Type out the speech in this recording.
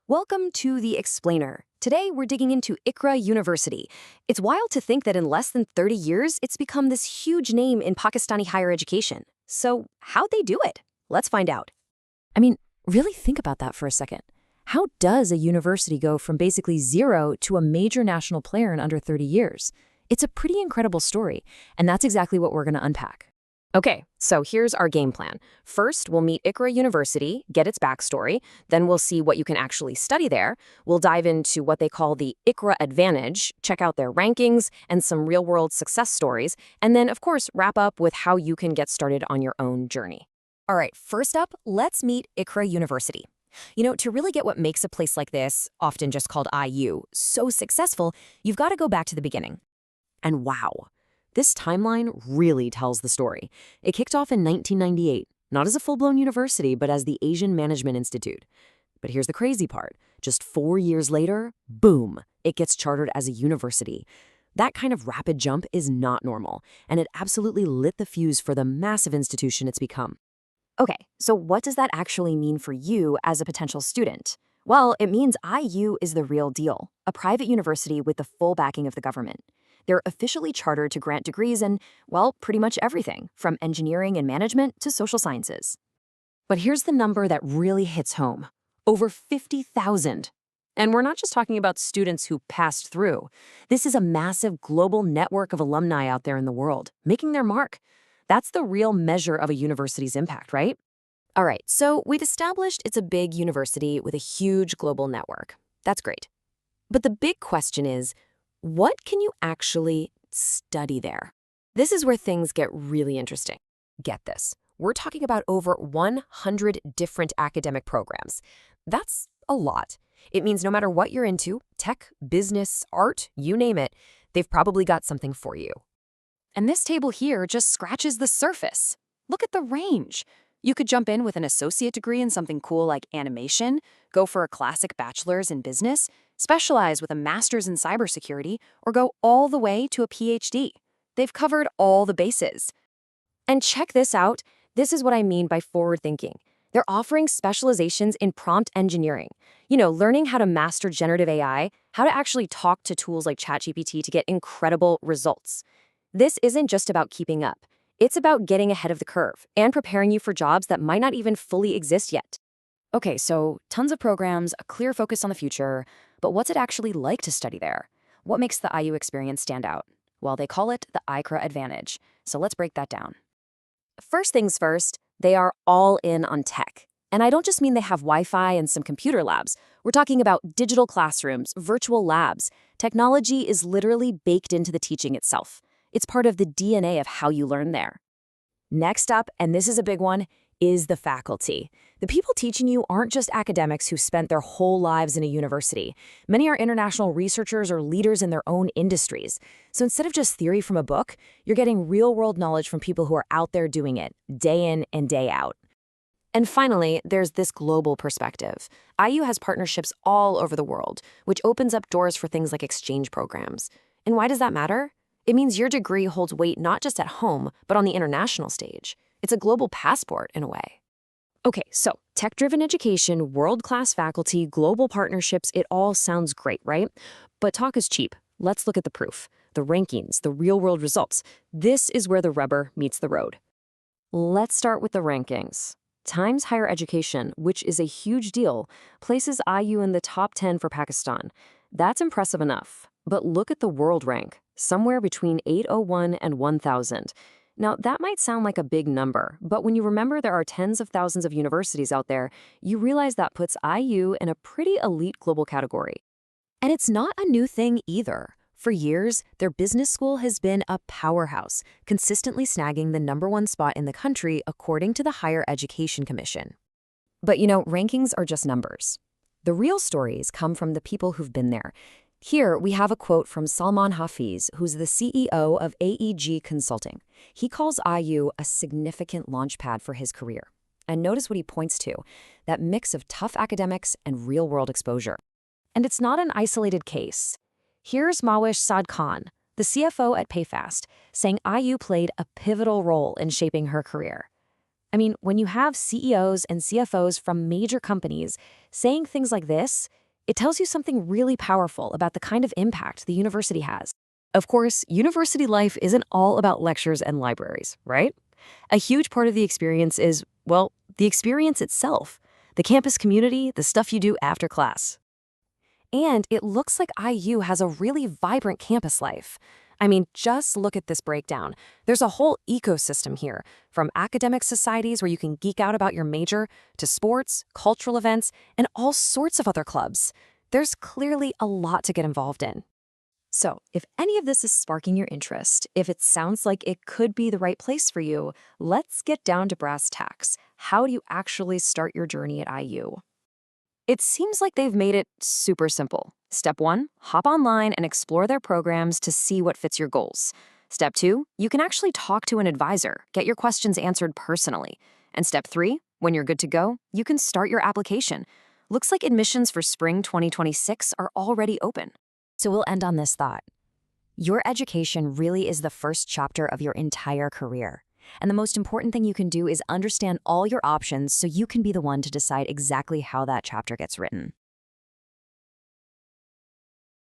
Welcome to The Explainer. Today, we're digging into Iqra University. It's wild to think that in less than 30 years, it's become this huge name in Pakistani higher education. So, how'd they do it? Let's find out. I mean, really think about that for a second. How does a university go from basically zero to a major national player in under 30 years? It's a pretty incredible story, and that's exactly what we're going to unpack. Okay, so here's our game plan. First, we'll meet Iqra University, get its backstory, then we'll see what you can actually study there. We'll dive into what they call the Iqra Advantage, check out their rankings and some real-world success stories, and then, of course, wrap up with how you can get started on your own journey. All right, first up, let's meet Iqra University. To really get what makes a place like this, often just called IU, so successful, you've got to go back to the beginning. And wow. This timeline really tells the story. It kicked off in 1998, not as a full-blown university, but as the Asian Management Institute. But here's the crazy part. Just 4 years later, boom, it gets chartered as a university. That kind of rapid jump is not normal, and it absolutely lit the fuse for the massive institution it's become. Okay, so what does that actually mean for you as a potential student? Well, it means IU is the real deal, a private university with the full backing of the government. They're officially chartered to grant degrees in, well, pretty much everything, from engineering and management to social sciences. But here's the number that really hits home. Over 50,000. And we're not just talking about students who passed through. This is a massive global network of alumni out there in the world, making their mark. That's the real measure of a university's impact, right? All right, so we've established it's a big university with a huge global network. That's great. But the big question is, what can you actually study there? This is where things get really interesting. Get this. We're talking about over 100 different academic programs. That's a lot. It means no matter what you're into, tech, business, art, you name it, they've probably got something for you. And this table here just scratches the surface. Look at the range. You could jump in with an associate degree in something cool like animation, go for a classic bachelor's in business, specialize with a master's in cybersecurity, or go all the way to a PhD. They've covered all the bases. And check this out. This is what I mean by forward thinking. They're offering specializations in prompt engineering. Learning how to master generative AI, how to actually talk to tools like ChatGPT to get incredible results. This isn't just about keeping up. It's about getting ahead of the curve and preparing you for jobs that might not even fully exist yet. Okay, so tons of programs, a clear focus on the future, but what's it actually like to study there? What makes the IU experience stand out? Well, they call it the Iqra Advantage, so let's break that down. First things first, they are all in on tech. And I don't just mean they have Wi-Fi and some computer labs. We're talking about digital classrooms, virtual labs. Technology is literally baked into the teaching itself. It's part of the DNA of how you learn there. Next up, and this is a big one, is the faculty. The people teaching you aren't just academics who spent their whole lives in a university. Many are international researchers or leaders in their own industries. So instead of just theory from a book, you're getting real-world knowledge from people who are out there doing it, day in and day out. And finally, there's this global perspective. IU has partnerships all over the world, which opens up doors for things like exchange programs. And why does that matter? It means your degree holds weight not just at home, but on the international stage. It's a global passport in a way. Okay, so tech-driven education, world-class faculty, global partnerships, it all sounds great, right? But talk is cheap. Let's look at the proof, the rankings, the real-world results. This is where the rubber meets the road. Let's start with the rankings. Times Higher Education, which is a huge deal, places IU in the top 10 for Pakistan. That's impressive enough. But look at the world rank, somewhere between 801 and 1,000. Now, that might sound like a big number, but when you remember there are tens of thousands of universities out there, you realize that puts IU in a pretty elite global category. And it's not a new thing either. For years, their business school has been a powerhouse, consistently snagging the #1 spot in the country according to the Higher Education Commission. But rankings are just numbers. The real stories come from the people who've been there. Here, we have a quote from Salman Hafiz, who's the CEO of AEG Consulting. He calls IU a significant launchpad for his career. And notice what he points to, that mix of tough academics and real-world exposure. And it's not an isolated case. Here's Mawish Saad Khan, the CFO at Payfast, saying IU played a pivotal role in shaping her career. I mean, when you have CEOs and CFOs from major companies saying things like this, it tells you something really powerful about the kind of impact the university has. Of course, university life isn't all about lectures and libraries, right? A huge part of the experience is, well, the experience itself, the campus community, the stuff you do after class. And it looks like IU has a really vibrant campus life. I mean, just look at this breakdown. There's a whole ecosystem here, from academic societies where you can geek out about your major, to sports, cultural events, and all sorts of other clubs. There's clearly a lot to get involved in. So, if any of this is sparking your interest, if it sounds like it could be the right place for you, let's get down to brass tacks. How do you actually start your journey at IU? It seems like they've made it super simple. Step 1, hop online and explore their programs to see what fits your goals. Step 2, you can actually talk to an advisor, get your questions answered personally. And Step 3, when you're good to go, you can start your application. Looks like admissions for spring 2026 are already open. So we'll end on this thought. Your education really is the first chapter of your entire career. And the most important thing you can do is understand all your options so you can be the one to decide exactly how that chapter gets written.